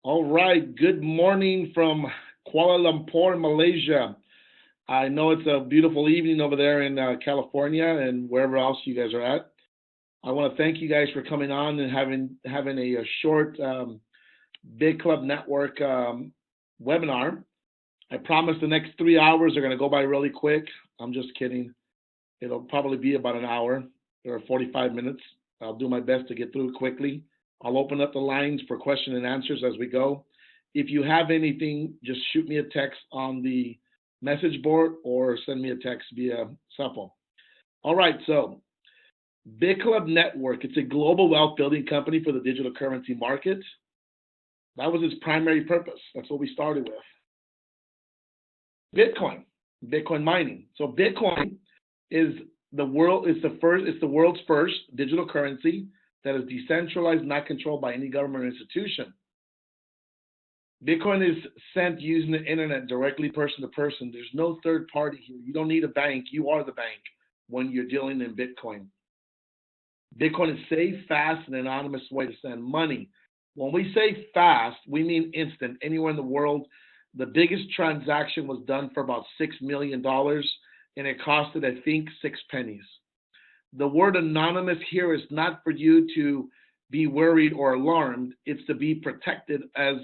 All right. Good morning from Kuala Lumpur, Malaysia. I know it's a beautiful evening over there in California and wherever else you guys are at. I want to thank you guys for coming on and having a short BitClub Network webinar. I promise the next 3 hours are going to go by really quick. I'm just kidding. It'll probably be about an hour or 45 minutes. I'll do my best to get through it quickly. I'll open up the lines for question and answers as we go. If you have anything, just shoot me a text on the message board or send me a text via cell phone. All right, so BitClub Network, it's a global wealth building company for the digital currency market. That was its primary purpose. That's what we started with. Bitcoin mining. So Bitcoin is the world's first digital currency that is decentralized, not controlled by any government or institution. Bitcoin is sent using the internet directly person to person. There's no third party here. You don't need a bank. You are the bank when you're dealing in Bitcoin. Bitcoin is safe, fast, and anonymous way to send money. When we say fast, we mean instant. Anywhere in the world, the biggest transaction was done for about $6 million, and it costed, I think, 6 pennies. The word anonymous here is not for you to be worried or alarmed. It's to be protected, as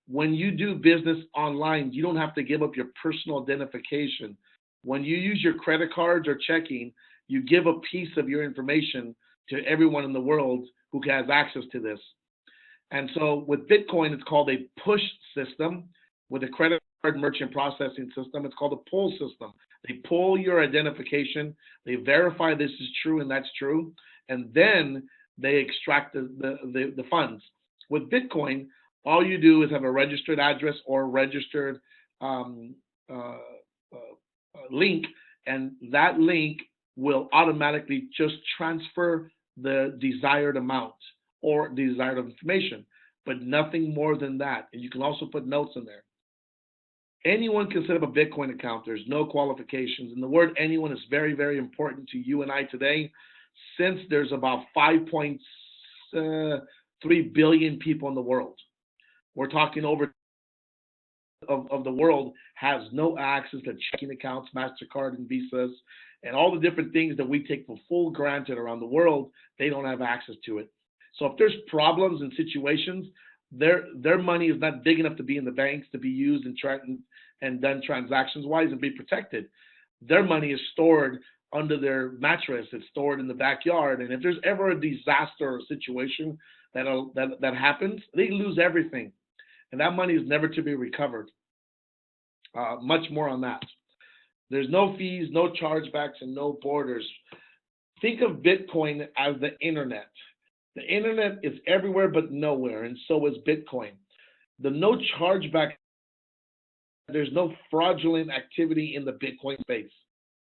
when you do business online, you don't have to give up your personal identification. When you use your credit cards or checking, you give a piece of your information to everyone in the world who has access to this. And so with Bitcoin, it's called a push system. With a credit card merchant processing system, it's called a pull system. They pull your identification, they verify this is true and that's true, and then they extract the funds. With Bitcoin, all you do is have a registered address or a registered link, and that link will automatically just transfer the desired amount or desired information, but nothing more than that. And you can also put notes in there. Anyone can set up a Bitcoin account. There's no qualifications. And the word anyone is very, very important to you and I today, since there's about 5.3 billion people in the world. We're talking over of the world has no access to checking accounts, MasterCard and Visas, and all the different things that we take for full granted around the world. They don't have access to it. So if there's problems and situations, their money is not big enough to be in the banks to be used and done transactions wise and be protected. Their money is stored under their mattress. It's stored in the backyard. And if there's ever a disaster or situation that happens, they lose everything. And that money is never to be recovered. Much more on that. There's no fees, no chargebacks, and no borders. Think of Bitcoin as the internet. The internet is everywhere but nowhere, and so is Bitcoin. The no chargeback, there's no fraudulent activity in the Bitcoin space.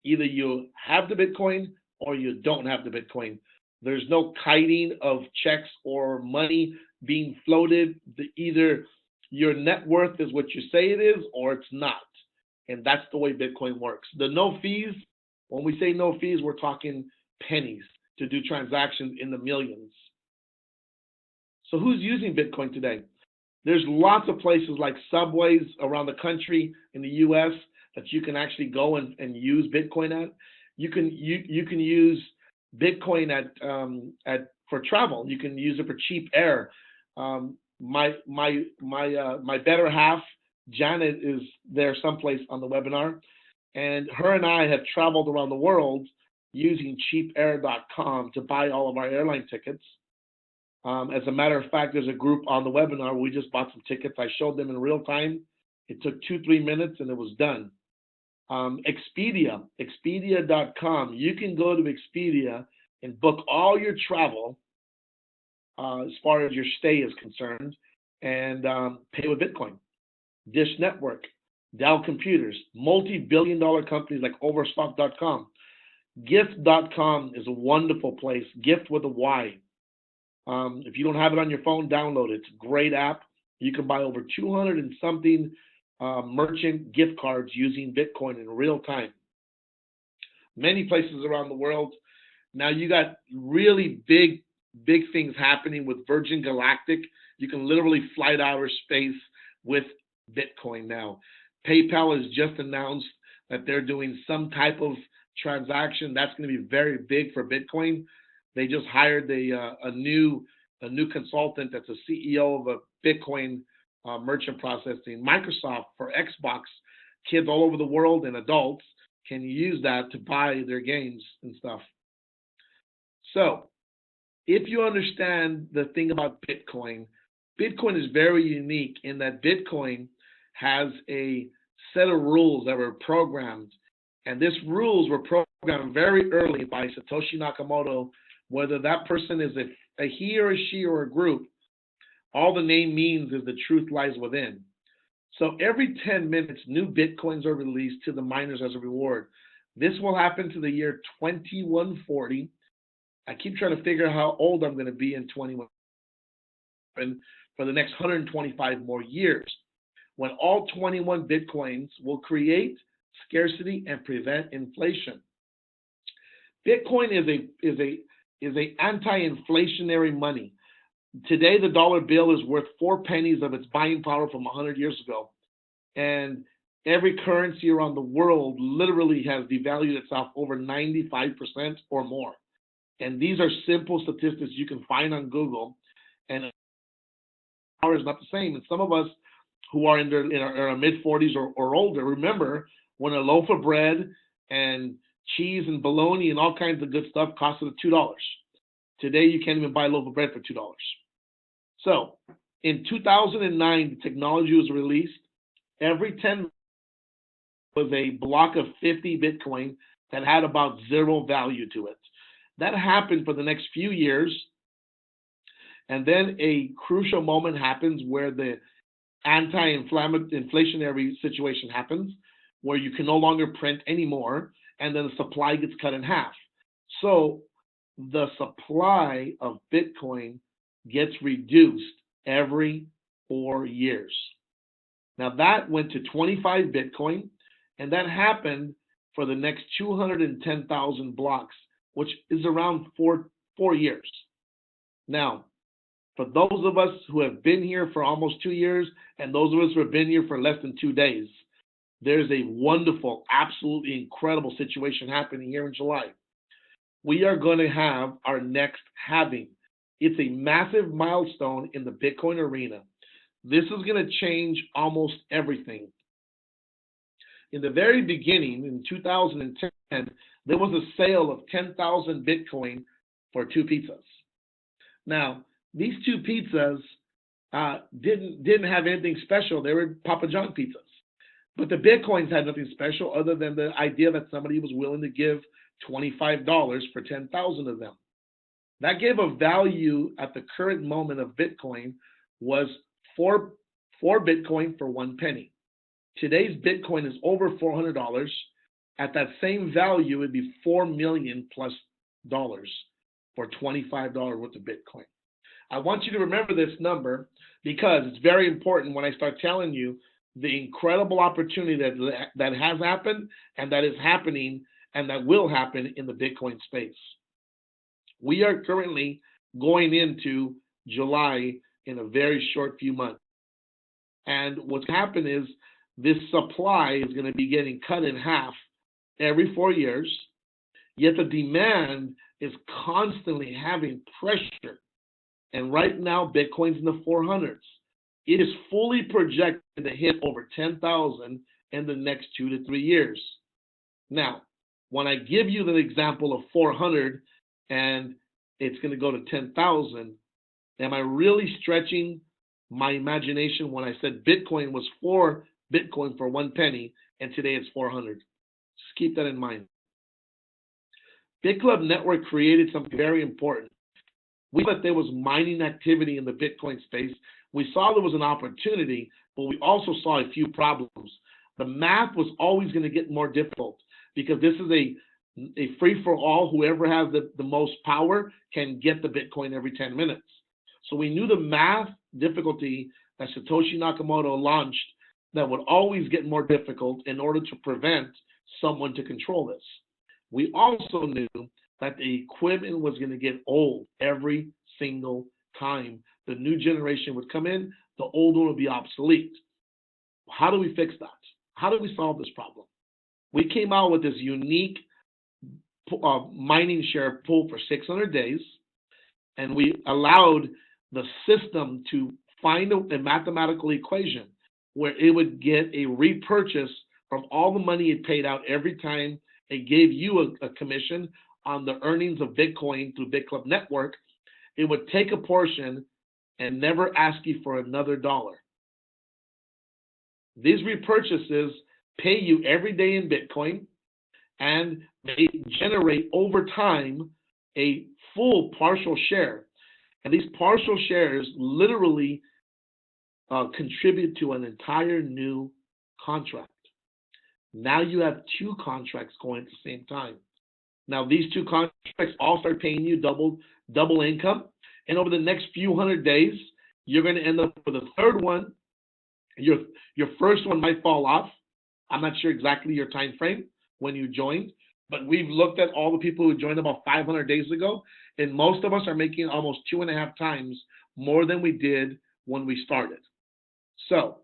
Either you have the Bitcoin or you don't have the Bitcoin. There's no kiting of checks or money being floated. Either your net worth is what you say it is or it's not. And that's the way Bitcoin works. The no fees, when we say no fees, we're talking pennies to do transactions in the millions. So who's using Bitcoin today? There's lots of places like subways around the country in the US that you can actually go and use Bitcoin at. You can use Bitcoin at for travel. You can use it for cheap air. My better half, Janet, is there someplace on the webinar, and her and I have traveled around the world using cheapair.com to buy all of our airline tickets. As a matter of fact, there's a group on the webinar. We just bought some tickets. I showed them in real time. It took 2-3 minutes and it was done. Expedia.com. You can go to Expedia and book all your travel as far as your stay is concerned and pay with Bitcoin. Dish Network, Dell Computers, multi-billion-dollar companies like Overstock.com. Gift.com is a wonderful place. Gift with a Y. If you don't have it on your phone, download it. It's a great app. You can buy over 200 and something merchant gift cards using Bitcoin in real time. Many places around the world. Now you got really big big things happening with Virgin Galactic. You can literally fly to outer space with Bitcoin now. PayPal has just announced that they're doing some type of transaction that's going to be very big for Bitcoin. They just hired a new consultant that's a CEO of a Bitcoin merchant processing. Microsoft for Xbox, kids all over the world and adults can use that to buy their games and stuff. So if you understand the thing about Bitcoin, Bitcoin is very unique in that Bitcoin has a set of rules that were programmed. And these rules were programmed very early by Satoshi Nakamoto, whether that person is a he or a she or a group. All the name means is the truth lies within. So every 10 minutes, new Bitcoins are released to the miners as a reward. This will happen to the year 2140. I keep trying to figure out how old I'm going to be in 21 for the next 125 more years, when all 21 Bitcoins will create scarcity and prevent inflation. Bitcoin is a anti-inflationary money. Today, the dollar bill is worth 4 pennies of its buying power from 100 years ago. And every currency around the world literally has devalued itself over 95% or more. And these are simple statistics you can find on Google. And power is not the same. And some of us who are in our mid-40s or older remember when a loaf of bread and cheese and bologna and all kinds of good stuff costed $2. Today, you can't even buy a loaf of bread for $2. So in 2009, the technology was released. Every 10 was a block of 50 Bitcoin that had about zero value to it. That happened for the next few years. And then a crucial moment happens where the anti-inflationary situation happens, where you can no longer print anymore, and then the supply gets cut in half. So the supply of Bitcoin gets reduced every 4 years. Now that went to 25 Bitcoin, and that happened for the next 210,000 blocks, which is around four years. Now, for those of us who have been here for almost 2 years, and those of us who have been here for less than 2 days, there's a wonderful, absolutely incredible situation happening here in July. We are going to have our next halving. It's a massive milestone in the Bitcoin arena. This is going to change almost everything. In the very beginning, in 2010, there was a sale of 10,000 Bitcoin for 2 pizzas. Now, these 2 pizzas didn't have anything special. They were Papa John pizzas. But the Bitcoins had nothing special other than the idea that somebody was willing to give $25 for 10,000 of them. That gave a value at the current moment of Bitcoin was 4 Bitcoin for 1 penny. Today's Bitcoin is over $400. At that same value, it'd be $4 million plus dollars for $25 worth of Bitcoin. I want you to remember this number because it's very important when I start telling you the incredible opportunity that has happened and that is happening and that will happen in the Bitcoin space. We are currently going into July in a very short few months. And what's happened is this supply is going to be getting cut in half every 4 years, yet the demand is constantly having pressure. And right now, Bitcoin's in the 400s. It is fully projected to hit over 10,000 in the next 2 to 3 years. Now, when I give you the example of 400 and it's going to go to 10,000, am I really stretching my imagination when I said Bitcoin was 4 Bitcoin for 1 penny and today it's 400? Just keep that in mind. BitClub Network created something very important. We thought there was mining activity in the Bitcoin space. We saw there was an opportunity, but we also saw a few problems. The math was always going to get more difficult because this is a free-for-all. Whoever has the most power can get the Bitcoin every 10 minutes. So we knew the math difficulty that Satoshi Nakamoto launched that would always get more difficult in order to prevent someone to control this. We also knew that the equipment was going to get old every single time. The new generation would come in, the old one would be obsolete. How do we fix that? How do we solve this problem? We came out with this unique mining share pool for 600 days, and we allowed the system to find a mathematical equation where it would get a repurchase from all the money it paid out every time it gave you a commission on the earnings of Bitcoin through BitClub Network. It would take a portion and never ask you for another dollar. These repurchases pay you every day in Bitcoin, and they generate over time a full partial share. And these partial shares literally contribute to an entire new contract. Now you have two contracts going at the same time. Now these two contracts all start paying you double income, and over the next few hundred days, you're going to end up with a third one. Your first one might fall off. I'm not sure exactly your time frame when you joined, but we've looked at all the people who joined about 500 days ago, and most of us are making almost 2.5 times more than we did when we started. So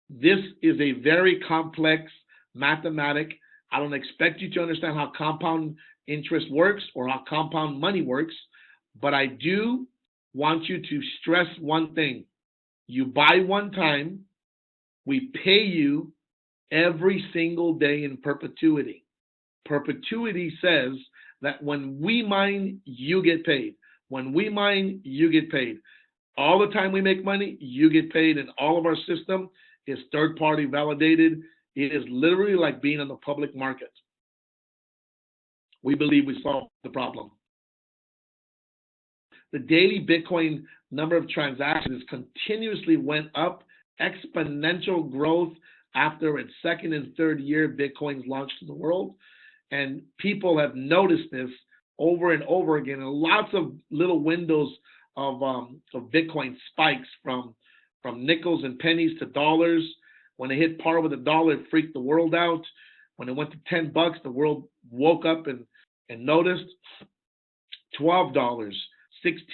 this is a very complex mathematic. I don't expect you to understand how compound interest works or how compound money works, but I do want you to stress one thing. You buy one time, we pay you every single day in perpetuity. Perpetuity says that when we mine, you get paid. When we mine, you get paid. All the time we make money, you get paid, and all of our system is third-party validated. It is literally like being in the public market. We believe we solved the problem. The daily Bitcoin number of transactions continuously went up, exponential growth after its second and third year Bitcoin's launched to the world. And people have noticed this over and over again. And lots of little windows of Bitcoin spikes from nickels and pennies to dollars. When it hit par with a dollar, it freaked the world out. When it went to $10, the world woke up and noticed. $12, $16,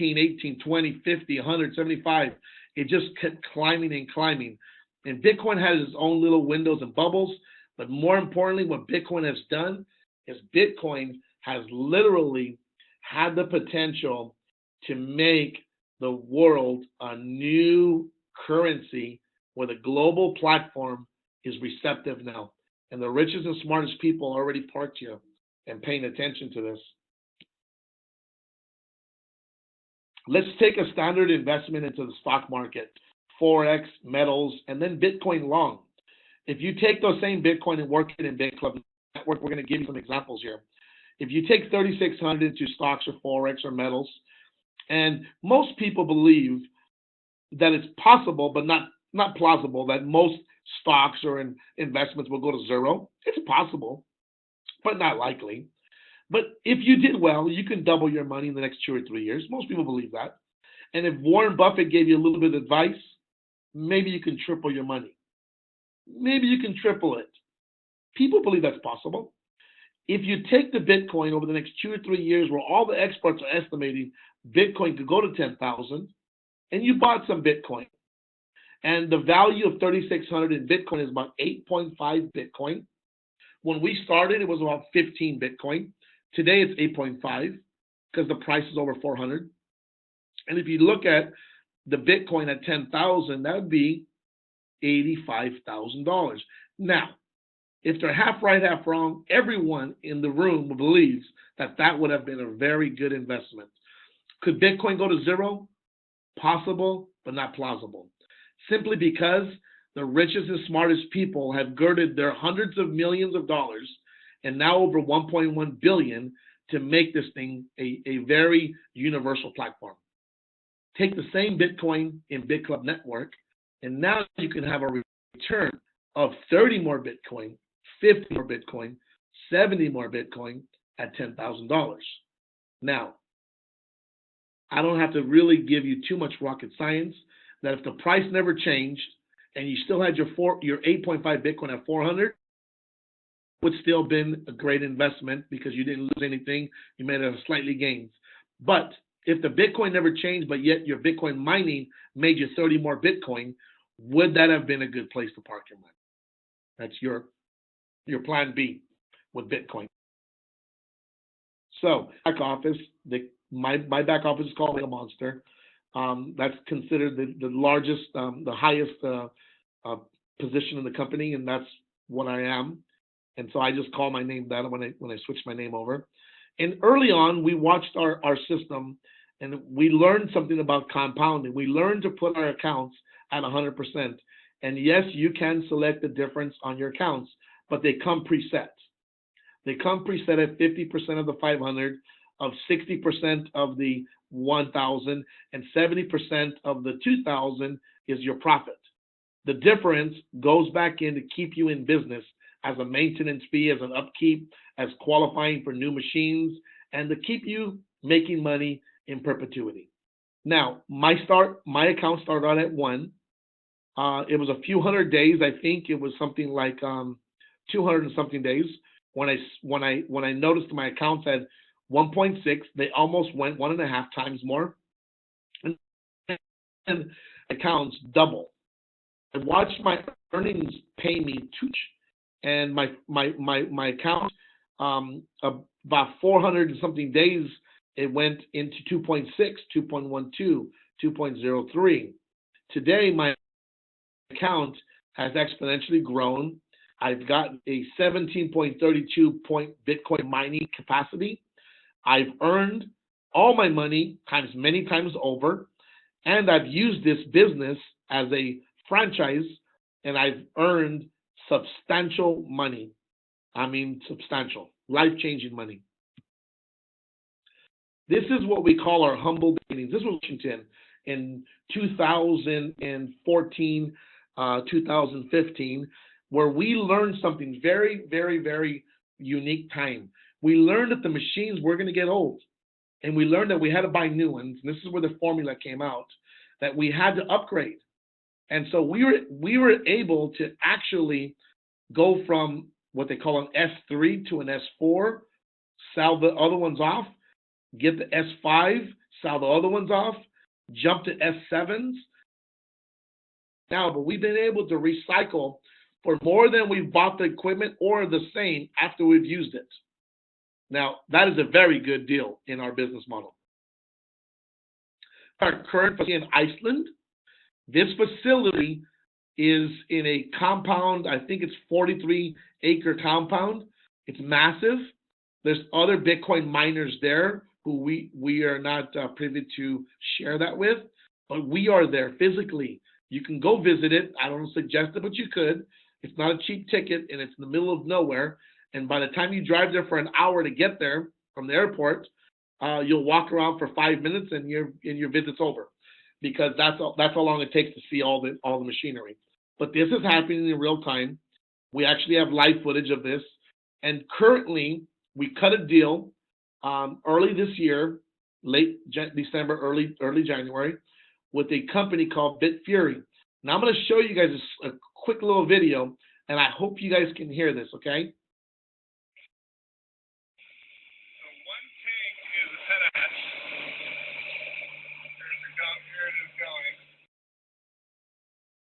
$18, $20, $50, $100, $75. It just kept climbing and climbing. And Bitcoin has its own little windows and bubbles. But more importantly, what Bitcoin has done is Bitcoin has literally had the potential to make the world a new currency where the global platform is receptive now. And the richest and smartest people are already parked here and paying attention to this. Let's take a standard investment into the stock market, Forex, metals, and then Bitcoin long. If you take those same Bitcoin and work it in BitClub Network, we're going to give you some examples here. If you take 3,600 into stocks or Forex or metals, and most people believe that it's possible, but not plausible, that most stocks or investments will go to zero. It's possible, but not likely. But if you did well, you can double your money in the next 2 or 3 years. Most people believe that. And if Warren Buffett gave you a little bit of advice, maybe you can triple your money. Maybe you can triple it. People believe that's possible. If you take the Bitcoin over the next 2 or 3 years, where all the experts are estimating Bitcoin could go to 10,000, and you bought some Bitcoin, and the value of 3,600 in Bitcoin is about 8.5 Bitcoin. When we started, it was about 15 Bitcoin. Today, it's 8.5 because the price is over 400. And if you look at the Bitcoin at 10,000, that would be $85,000. Now, if they're half right, half wrong, everyone in the room believes that that would have been a very good investment. Could Bitcoin go to zero? Possible, but not plausible. Simply because the richest and smartest people have girded their hundreds of millions of dollars and now over 1.1 billion to make this thing a very universal platform. Take the same Bitcoin in BitClub Network, and now you can have a return of 30 more Bitcoin, 50 more Bitcoin, 70 more Bitcoin at $10,000. Now, I don't have to really give you too much rocket science that if the price never changed and you still had your 8.5 Bitcoin at 400, would still been a great investment because you didn't lose anything. You made a slightly gains. But if the Bitcoin never changed, but yet your Bitcoin mining made you 30 more Bitcoin, would that have been a good place to park your money? That's your plan B with Bitcoin. So back office, my back office is called a monster. That's considered the largest, the highest position in the company, and that's what I am. And so I just call my name that when I switch my name over. And early on, we watched our system, and we learned something about compounding. We learned to put our accounts at 100%. And yes, you can select the difference on your accounts, but they come preset. They come preset at 50% of the 500, of 60% of the 1,000, and 70% of the 2,000 is your profit. The difference goes back in to keep you in business as a maintenance fee, as an upkeep, as qualifying for new machines, and to keep you making money in perpetuity. Now, my account started out at 1. It was a few hundred days. I think it was something like 200 and something days when I noticed my accounts had 1.6. They almost went 1.5 times more, and accounts double. I watched my earnings pay me tooch, and my account about 400 and something days, it went into 2.6, 2.12, 2.03. Today my account has exponentially grown. I've got a 17.32 point Bitcoin mining capacity. I've earned all my money many times over, and I've used this business as a franchise, and I've earned substantial money. I mean, substantial, life-changing money. This is what we call our humble beginnings. This was Washington in 2014, 2015, where we learned something very, very, very unique time. We learned that the machines were going to get old, and we learned that we had to buy new ones. And this is where the formula came out, that we had to upgrade. And so we were able to actually go from what they call an S3 to an S4, sell the other ones off, get the S5, sell the other ones off, jump to S7s. Now, but we've been able to recycle for more than we've bought the equipment or the same after we've used it. Now, that is a very good deal in our business model. Our current facility in Iceland, this facility is in a compound. I think it's 43-acre compound. It's massive. There's other Bitcoin miners there who we are not privy to share that with, but we are there physically. You can go visit it. I don't suggest it, but you could. It's not a cheap ticket, and it's in the middle of nowhere. And by the time you drive there for an hour to get there from the airport, you'll walk around for 5 minutes, and your visit's over, because that's how long it takes to see all the machinery. But this is happening in real time. We actually have live footage of this, and currently we cut a deal early this year, late December, early January, with a company called BitFury. Now I'm going to show you guys a quick little video, and I hope you guys can hear this, okay? So one tank is a petahash. Here it is going.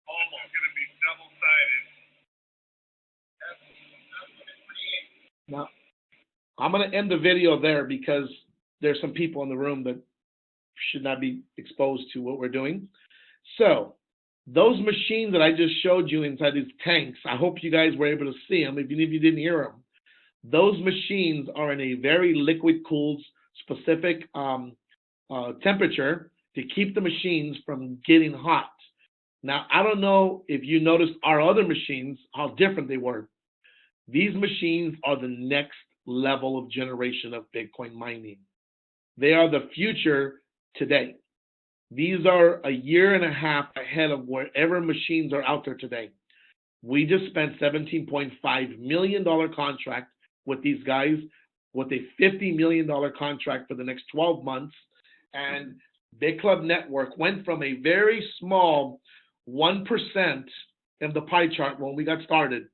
Almost going to be double-sided. Now, I'm going to end the video there because there's some people in the room that should not be exposed to what we're doing. So those machines that I just showed you inside these tanks, I hope you guys were able to see them, even if you didn't hear them. Those machines are in a very liquid-cooled, specific temperature to keep the machines from getting hot. Now, I don't know if you noticed our other machines, how different they were. These machines are the next level of generation of Bitcoin mining. They are the future today. These are a year and a half ahead of wherever machines are out there today. We just spent $17.5 million contract with these guys, with a $50 million contract for the next 12 months. And BitClub Network went from a very small 1% of the pie chart when we got started.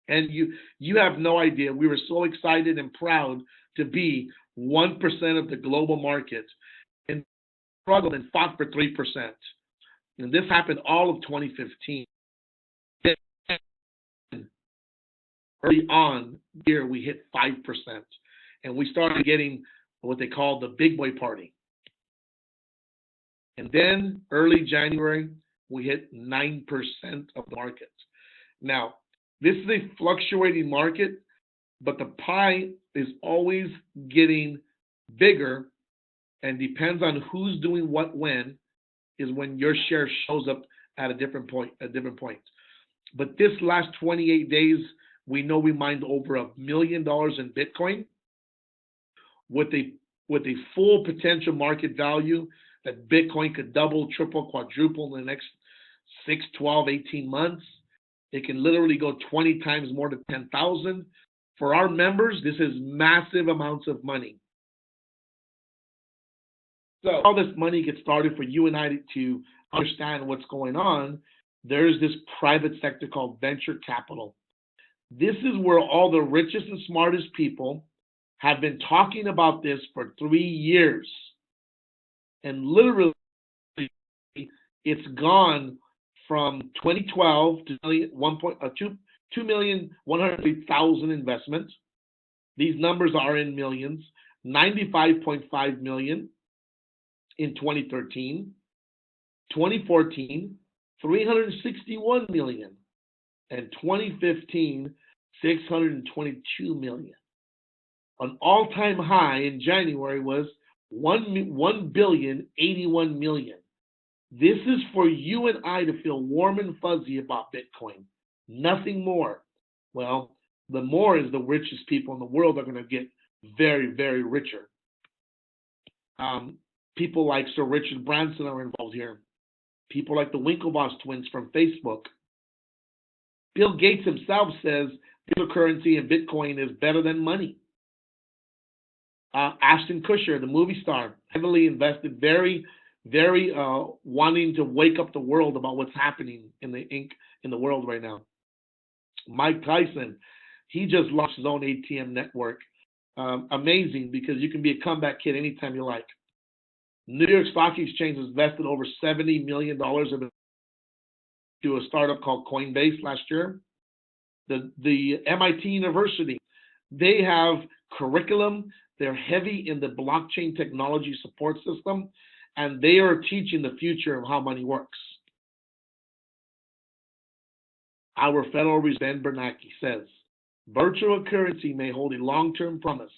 And you have no idea. We were so excited and proud to be 1% of the global market. And struggled and fought for 3%. And this happened all of 2015. Early on here, we hit 5%. And we started getting what they call the big boy party. And then early January, we hit 9% of the market. Now, this is a fluctuating market, but the pie is always getting bigger and depends on who's doing what when is when your share shows up at a different point. But this last 28 days, we know we mined over $1 million in Bitcoin with a full potential market value that Bitcoin could double, triple, quadruple in the next 6, 12, 18 months. It can literally go 20 times more to 10,000. For our members, this is massive amounts of money. So all this money gets started for you and I to understand what's going on. There's this private sector called venture capital. This is where all the richest and smartest people have been talking about this for 3 years. And literally, it's gone from 2012 to 2,103,000 investments. These numbers are in millions. 95.5 million in 2013. 2014, 361 million. And 2015, 622 million. An all-time high in January was 1,081 million. This is for you and I to feel warm and fuzzy about Bitcoin. Nothing more. Well, the more is the richest people in the world are going to get very, very richer. People like Sir Richard Branson are involved here. People like the Winklevoss twins from Facebook. Bill Gates himself says cryptocurrency and Bitcoin is better than money. Ashton Kutcher, the movie star, heavily invested, very wanting to wake up the world about what's happening in the world right now. Mike Tyson, he just launched his own ATM network. Amazing, because you can be a comeback kid anytime you like. New York Stock Exchange has invested over $70 million to a startup called Coinbase last year. The MIT University, they have curriculum. They're heavy in the blockchain technology support system, and they are teaching the future of how money works. Our Federal Reserve, Ben Bernanke, says, virtual currency may hold a long-term promise,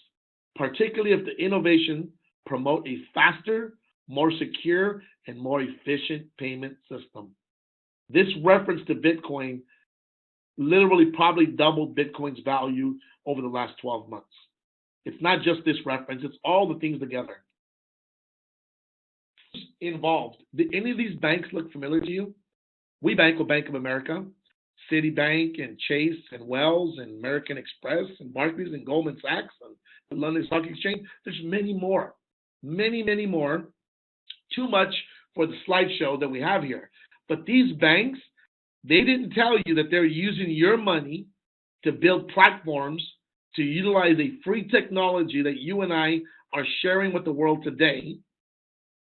particularly if the innovation promote a faster, more secure, and more efficient payment system. This reference to Bitcoin literally probably doubled Bitcoin's value over the last 12 months. It's not just this reference, it's all the things together. Involved. Do any of these banks look familiar to you? We bank with Bank of America, Citibank, and Chase, and Wells, and American Express, and Barclays, and Goldman Sachs, and the London Stock Exchange. There's many more. Many, many more. Too much for the slideshow that we have here. But these banks, they didn't tell you that they're using your money to build platforms to utilize a free technology that you and I are sharing with the world today,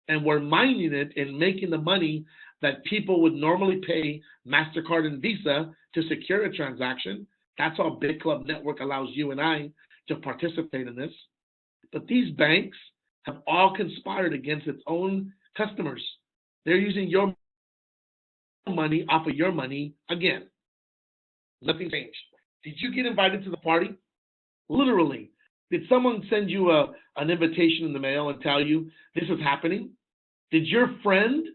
and we're mining it and making the money that people would normally pay MasterCard and Visa to secure a transaction. That's how BitClub Network allows you and I to participate in this. But these banks have all conspired against its own customers. They're using your money off of your money again. Nothing changed. Did you get invited to the party? Literally. Did someone send you an invitation in the mail and tell you this is happening? Did your friend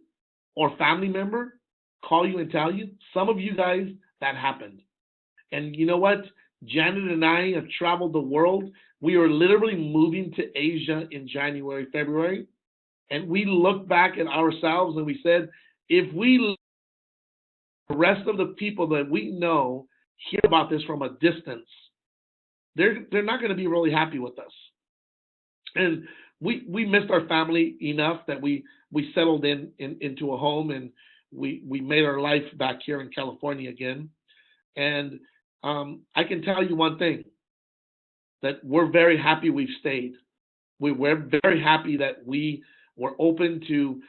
or family member call you and tell you? Some of you guys, that happened. And you know what? Janet and I have traveled the world. We are literally moving to Asia in January, February. And we looked back at ourselves and we said, if the rest of the people that we know hear about this from a distance, they're not going to be really happy with us. And we missed our family enough that we settled into a home, and we made our life back here in California again. And I can tell you one thing, that we're very happy we've stayed. We're very happy that we We're open to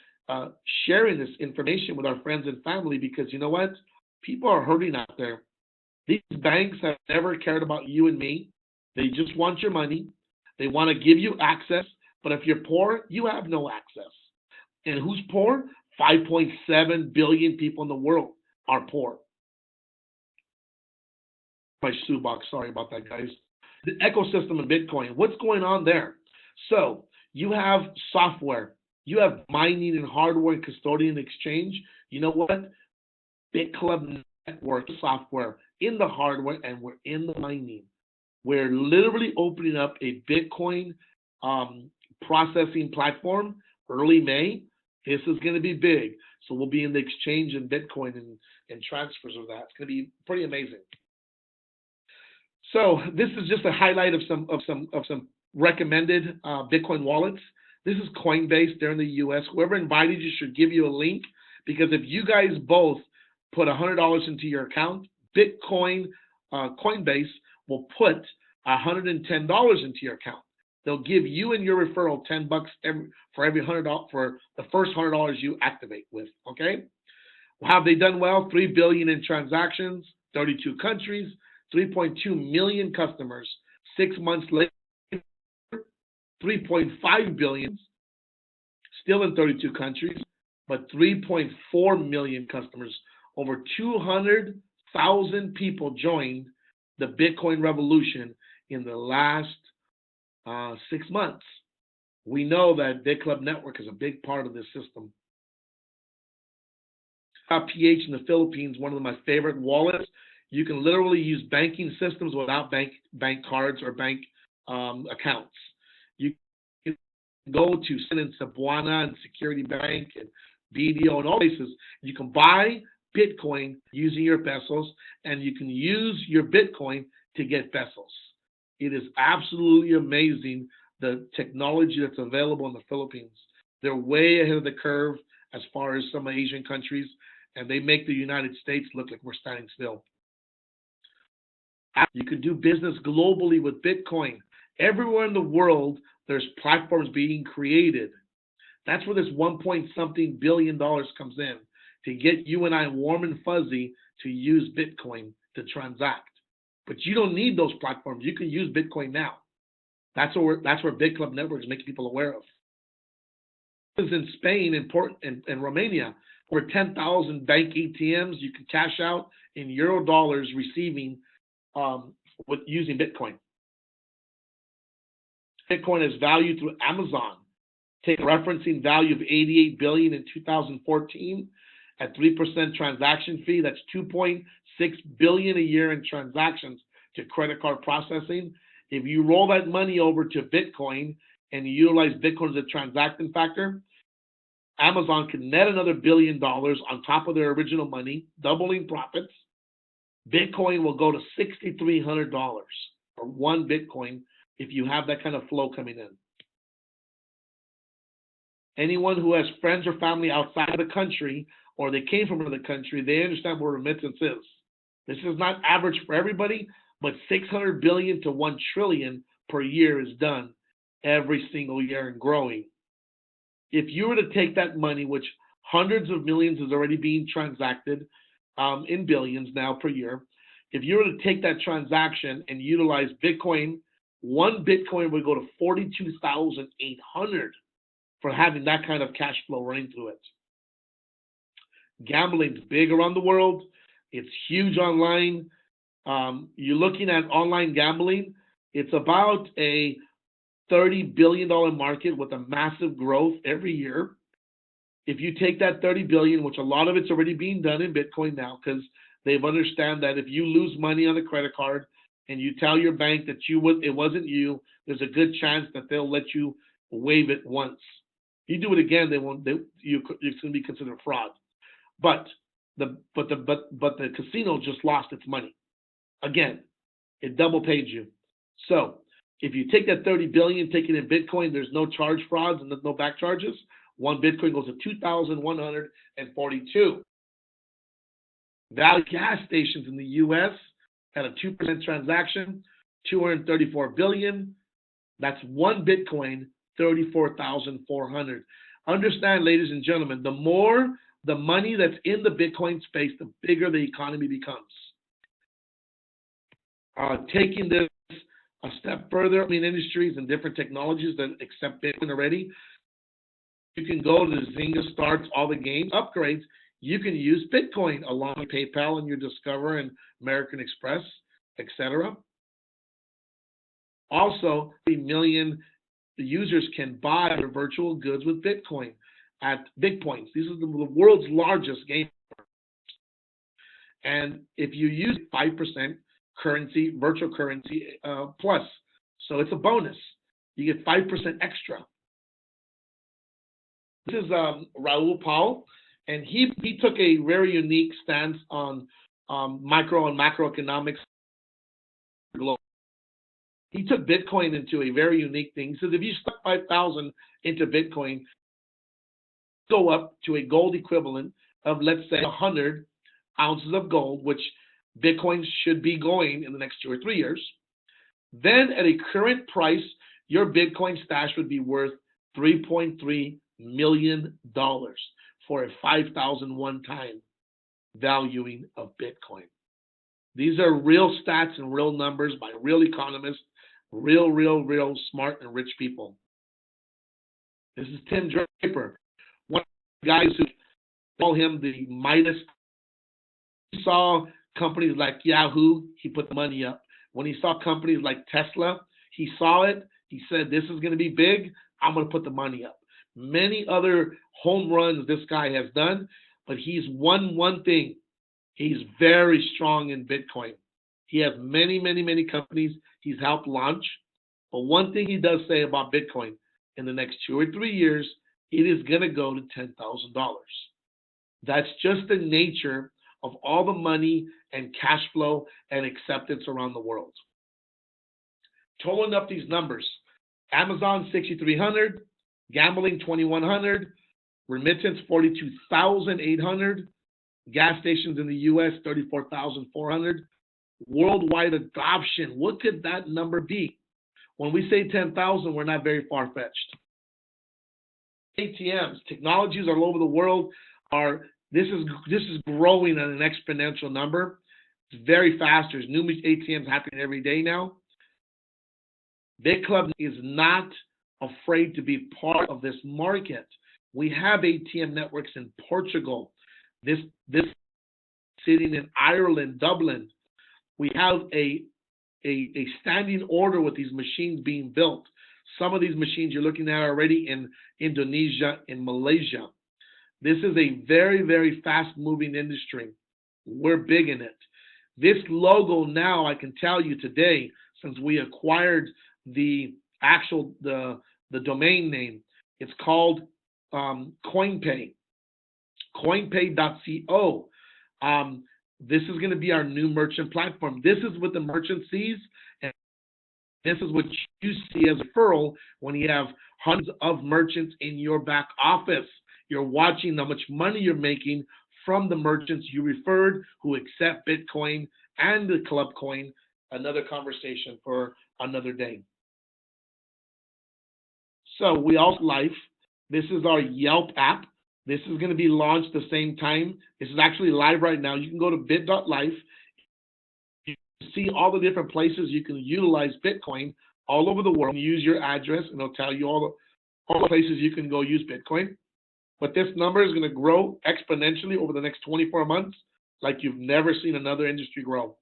sharing this information with our friends and family because you know what? People are hurting out there. These banks have never cared about you and me. They just want your money. They want to give you access. But if you're poor, you have no access. And who's poor? 5.7 billion people in the world are poor. My shoebox, sorry about that, guys. The ecosystem of Bitcoin, what's going on there? So you have software, you have mining and hardware and custodian exchange. You know what? BitClub Network software in the hardware, and we're in the mining. We're literally opening up a Bitcoin processing platform early May. This is going to be big. So we'll be in the exchange in Bitcoin and transfers of that. It's going to be pretty amazing. So this is just a highlight of some recommended Bitcoin wallets. This is Coinbase. They're in the U.S. Whoever invited you should give you a link because if you guys both put $100 into your account, Bitcoin Coinbase will put $110 into your account. They'll give you and your referral $10 for every $100 for the first $100 you activate with. Okay. Well, have they done well? 3 billion in transactions, 32 countries, 3.2 million customers. 6 months later, 3.5 billion, still in 32 countries, but 3.4 million customers. Over 200,000 people joined the Bitcoin revolution in the last 6 months. We know that BitClub Network is a big part of this system. PH in the Philippines, one of my favorite wallets. You can literally use banking systems without bank cards or bank accounts. You can go to Cebuana and Security Bank and BDO and all places. You can buy Bitcoin using your pesos, and you can use your Bitcoin to get pesos. It is absolutely amazing the technology that's available in the Philippines. They're way ahead of the curve as far as some Asian countries, and they make the United States look like we're standing still. You can do business globally with Bitcoin. Everywhere in the world, there's platforms being created. That's where this 1-point-something billion comes in, to get you and I warm and fuzzy to use Bitcoin to transact. But you don't need those platforms. You can use Bitcoin now. That's where BitClub Network is making people aware of. This is in Spain and Romania, where 10,000 bank ATMs you can cash out in euro dollars receiving with using Bitcoin. Bitcoin is valued through Amazon. Take a referencing value of 88 billion in 2014 at 3% transaction fee. That's 2.6 billion a year in transactions to credit card processing. If you roll that money over to Bitcoin and you utilize Bitcoin as a transacting factor, Amazon can net another $1 billion on top of their original money, doubling profits. Bitcoin will go to $6,300 for one Bitcoin if you have that kind of flow coming in. Anyone who has friends or family outside of the country, or they came from another country, they understand what remittance is. This is not average for everybody, but 600 billion to 1 trillion per year is done every single year and growing. If you were to take that money, which hundreds of millions is already being transacted in billions now per year, if you were to take that transaction and utilize Bitcoin, one Bitcoin would go to 42,800 for having that kind of cash flow running through it. Gambling's big around the world. It's huge online. You're looking at online gambling. It's about a $30 billion market with a massive growth every year. If you take that 30 billion, which a lot of it's already being done in Bitcoin now, because they've understand that if you lose money on a credit card and you tell your bank that it wasn't you, there's a good chance that they'll let you waive it once. You do it again, it's going to be considered fraud. But the casino just lost its money. Again, it double paid you. So if you take that 30 billion, take it in Bitcoin, there's no charge frauds and there's no back charges. One Bitcoin goes to 2,142. Value gas stations in the U.S. had a 2% transaction, 234 billion. That's one Bitcoin, 34,400. Understand, ladies and gentlemen, the more the money that's in the Bitcoin space, the bigger the economy becomes. Taking this a step further, I mean, industries and different technologies that accept Bitcoin already, you can go to Zynga starts all the games upgrades. You can use Bitcoin along with PayPal and your Discover and American Express, etc. Also, 3 million users can buy their virtual goods with Bitcoin at BitPoints. These are the world's largest game. And if you use 5% currency, virtual currency plus, so it's a bonus. You get 5% extra. This is Raoul Pal, and he took a very unique stance on micro and macroeconomics. He took Bitcoin into a very unique thing. He says if you stuck 5,000 into Bitcoin, go up to a gold equivalent of, let's say, 100 ounces of gold, which Bitcoin should be going in the next 2 or 3 years. Then at a current price, your Bitcoin stash would be worth $3.3 million for a 5,000 one-time valuing of Bitcoin. These are real stats and real numbers by real economists, real smart and rich people. This is Tim Draper, one of the guys who call him the Midas. He saw companies like Yahoo, he put the money up. When he saw companies like Tesla, he saw it. He said, this is going to be big. I'm going to put the money up. Many other home runs this guy has done, but he's won one thing. He's very strong in Bitcoin. He has many companies he's helped launch. But one thing he does say about Bitcoin, in the next 2 or 3 years, it is going to go to $10,000. That's just the nature of all the money and cash flow and acceptance around the world. Totaling up these numbers, Amazon 6,300, gambling 2,100, remittance 42,800, gas stations in the US 34,400, worldwide adoption. What could that number be? When we say 10,000, we're not very far-fetched. ATMs, technologies all over the world this is growing at an exponential number. It's very fast. There's new ATMs happening every day now. BitClub is not afraid to be part of this market. We have ATM networks in Portugal. This sitting in Ireland, Dublin. We have a standing order with these machines being built. Some of these machines you're looking at already in Indonesia, in Malaysia. This is a very fast-moving industry. We're big in it. This logo now, I can tell you today, since we acquired the domain name, it's called CoinPay, coinpay.co. This is going to be our new merchant platform. This is what the merchant sees, and this is what you see as a referral when you have hundreds of merchants in your back office. You're watching how much money you're making from the merchants you referred who accept Bitcoin and the Club Coin. Another conversation for another day. So we also life. This is our Yelp app. This is going to be launched the same time. This is actually live right now. You can go to bit.life. You can see all the different places you can utilize Bitcoin all over the world. You use your address, and it'll tell you all the places you can go use Bitcoin. But this number is going to grow exponentially over the next 24 months like you've never seen another industry grow.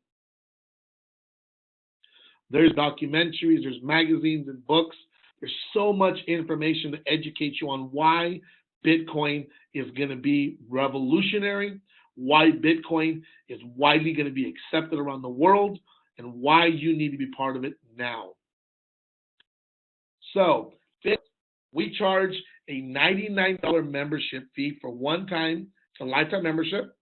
There's documentaries, there's magazines and books. There's so much information to educate you on why Bitcoin is going to be revolutionary, why Bitcoin is widely going to be accepted around the world, and why you need to be part of it now. So, we charge a $99 membership fee for one time. It's a lifetime membership.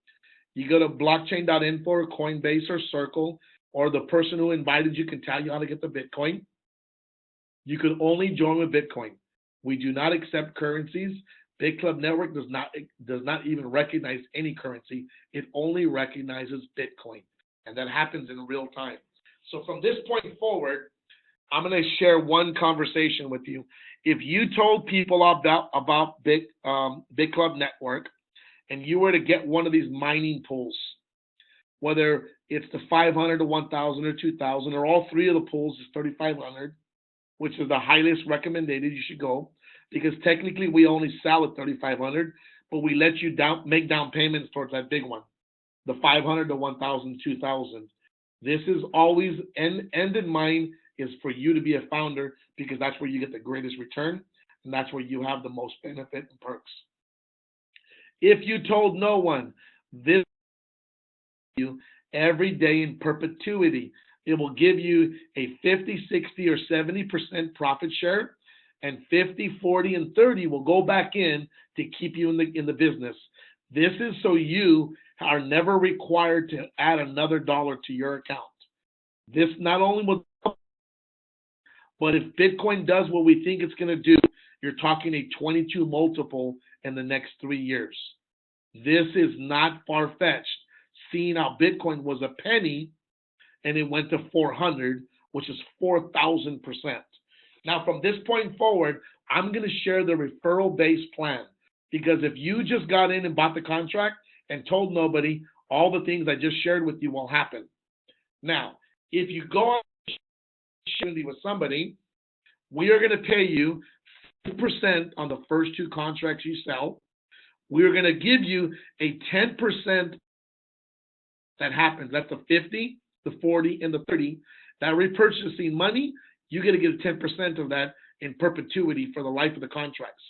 You go to blockchain.info or Coinbase or Circle, or the person who invited you can tell you how to get the Bitcoin. You can only join with Bitcoin. We do not accept currencies. BitClub Network does not even recognize any currency. It only recognizes Bitcoin, and that happens in real time. So from this point forward, I'm going to share one conversation with you. If you told people about BitClub Network and you were to get one of these mining pools, whether it's the 500 to 1,000 or 2,000 or all three of the pools is 3,500, which is the highest recommended you should go, because technically we only sell at 3,500, but we let you make down payments towards that big one, the 500 to 1,000, 2,000. This is always end in mind is for you to be a founder, because that's where you get the greatest return and that's where you have the most benefit and perks. If you told no one, this you every day in perpetuity. It will give you a 50, 60, or 70% profit share, and 50, 40, and 30 will go back in to keep you in the business. This is so you are never required to add another dollar to your account. This not only will, but if Bitcoin does what we think it's going to do, you're talking a 22 multiple in the next 3 years. This is not far-fetched. Seeing how Bitcoin was a penny and it went to 400, which is 4,000%. Now, from this point forward, I'm going to share the referral-based plan, because if you just got in and bought the contract and told nobody, all the things I just shared with you will happen. Now, if you go on with somebody, we are going to pay you 5% on the first 2 contracts you sell. We're going to give you a 10% that happens. That's the 50, the 40, and the 30. That repurchasing money, you get to get 10% of that in perpetuity for the life of the contracts.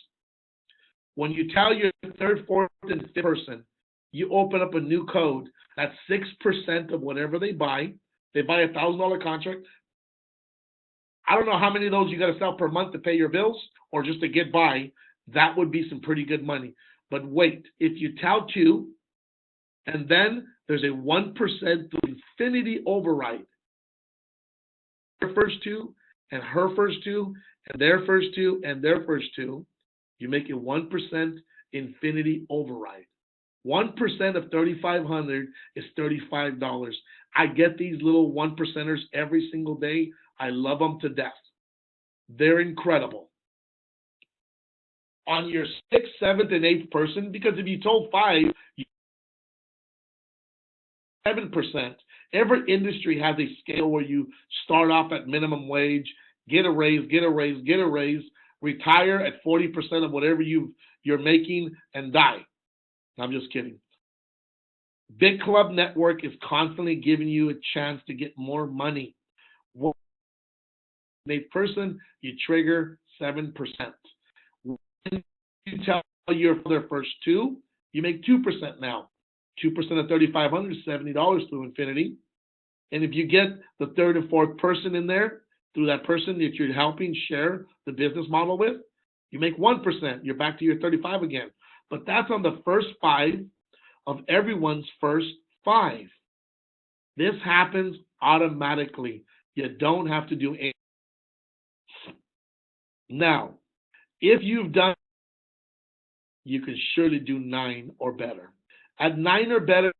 When you tell your third, fourth, and fifth person, you open up a new code. That's 6% of whatever they buy. They buy $1,000 contract. I don't know how many of those you got to sell per month to pay your bills or just to get by. That would be some pretty good money. But wait, if you tell 2, and then there's a 1% to infinity override. Her first 2, and her first 2, and their first 2, and their first 2, you make a 1% infinity override. 1% of 3,500 is $35. I get these little 1%ers every single day. I love them to death. They're incredible. On your 6th, 7th, and 8th person, because if you told 5, 7%. Every industry has a scale where you start off at minimum wage, get a raise, retire at 40% of whatever you're making, and die. I'm just kidding. BitClub Network is constantly giving you a chance to get more money. A person, you trigger 7%. When you tell your first 2, you make 2% now. 2% of 3,500 is $70 through infinity. And if you get the third and fourth person in there, through that person that you're helping share the business model with, you make 1%. You're back to your 35 again. But that's on the first 5 of everyone's first 5. This happens automatically. You don't have to do anything. Now, if you've done, you can surely do 9 or better. At 9 or better,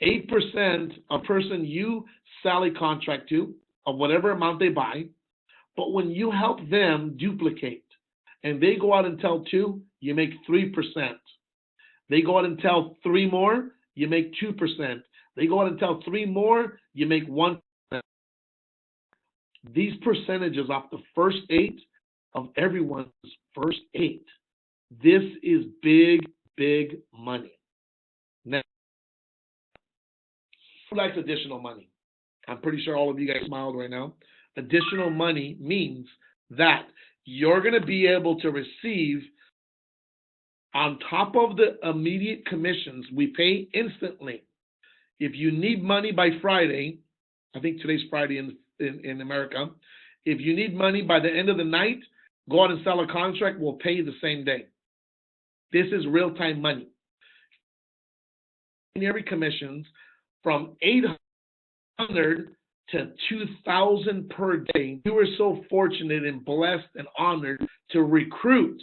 8% a person you sell a contract to of whatever amount they buy, but when you help them duplicate and they go out and tell 2, you make 3%. They go out and tell 3 more, you make 2%. They go out and tell 3 more, you make 1%. These percentages off the first 8 of everyone's first 8. This is big money. Now, who likes additional money? I'm pretty sure all of you guys smiled right now. Additional money means that you're going to be able to receive, on top of the immediate commissions we pay instantly. If you need money by Friday, I think today's Friday in America, if you need money by the end of the night, go out and sell a contract, we'll pay you the same day. This is real-time money. Every commissions from 800 to 2,000 per day. You were so fortunate and blessed and honored to recruit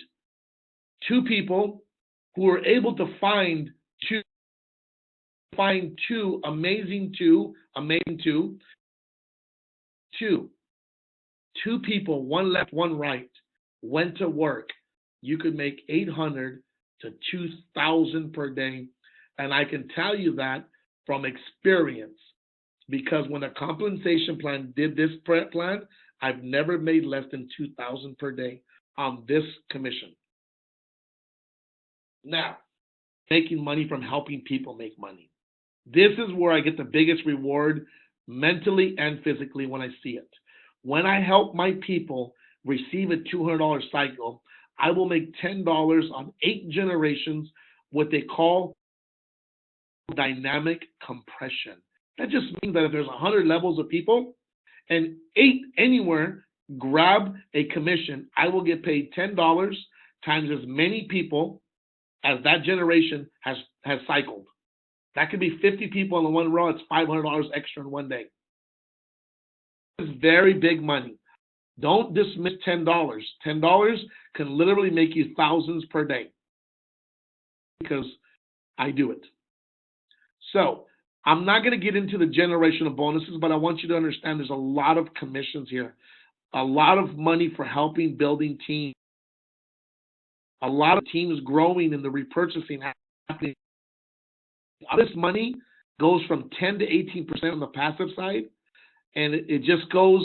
2 people who were able to find two amazing two people, one left, one right, went to work, you could make 800 to 2,000 per day. And I can tell you that from experience, because when a compensation plan did this plan, I've never made less than 2,000 per day on this commission. Now, making money from helping people make money. This is where I get the biggest reward mentally and physically when I see it. When I help my people receive a $200 cycle, I will make $10 on 8 generations, what they call dynamic compression. That just means that if there's 100 levels of people and 8 anywhere grab a commission, I will get paid $10 times as many people as that generation has cycled. That could be 50 people in the one row. It's $500 extra in one day. It's very big money. Don't dismiss $10. $10 can literally make you thousands per day because I do it. So I'm not going to get into the generational bonuses, but I want you to understand there's a lot of commissions here, a lot of money for helping building teams, a lot of teams growing and the repurchasing happening. This money goes from 10 to 18% on the passive side, and it just goes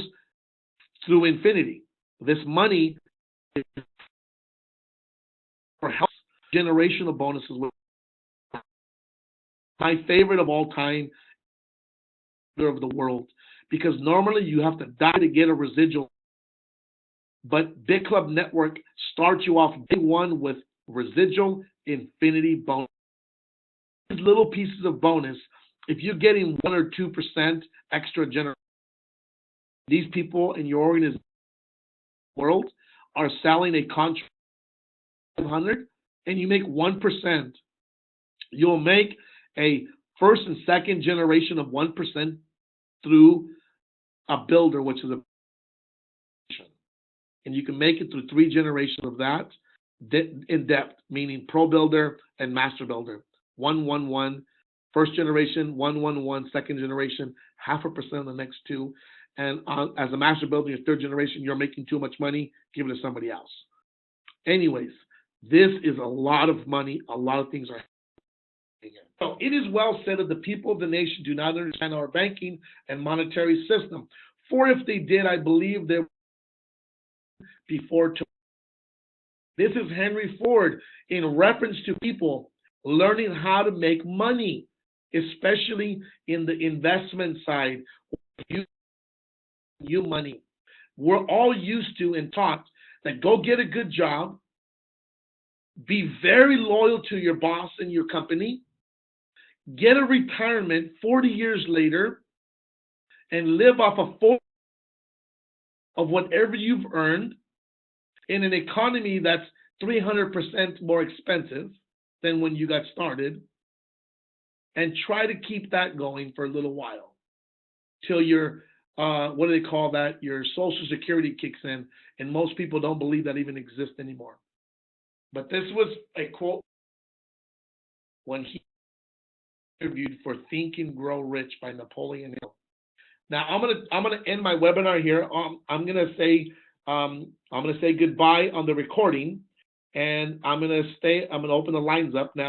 through infinity. This money is for help generational bonuses. My favorite of all time of the world, because normally you have to die to get a residual, but BitClub Network starts you off day one with residual infinity bonus. These little pieces of bonus, if you're getting 1 or 2% extra generation, these people in your organization world are selling a contract 500 and you make 1%. You'll make a first and second generation of 1% through a builder, which is a, and you can make it through 3 generations of that in depth, meaning pro builder and master builder. 111, first generation, 111, second generation, 0.5% on the next 2. And as a master builder, your third generation, you're making too much money, give it to somebody else. Anyways, this is a lot of money. A lot of things are happening. So it is well said that the people of the nation do not understand our banking and monetary system. For if they did, I believe they before. This is Henry Ford in reference to people learning how to make money, especially in the investment side. You money. We're all used to and taught that go get a good job, be very loyal to your boss and your company, get a retirement 40 years later, and live off a 40 of whatever you've earned in an economy that's 300% more expensive than when you got started, and try to keep that going for a little while till your what do they call that? Your Social Security kicks in, and most people don't believe that even exists anymore. But this was a quote when he interviewed for Think and Grow Rich by Napoleon Hill. Now I'm gonna end my webinar here. I'm gonna say goodbye on the recording, and I'm gonna open the lines up now.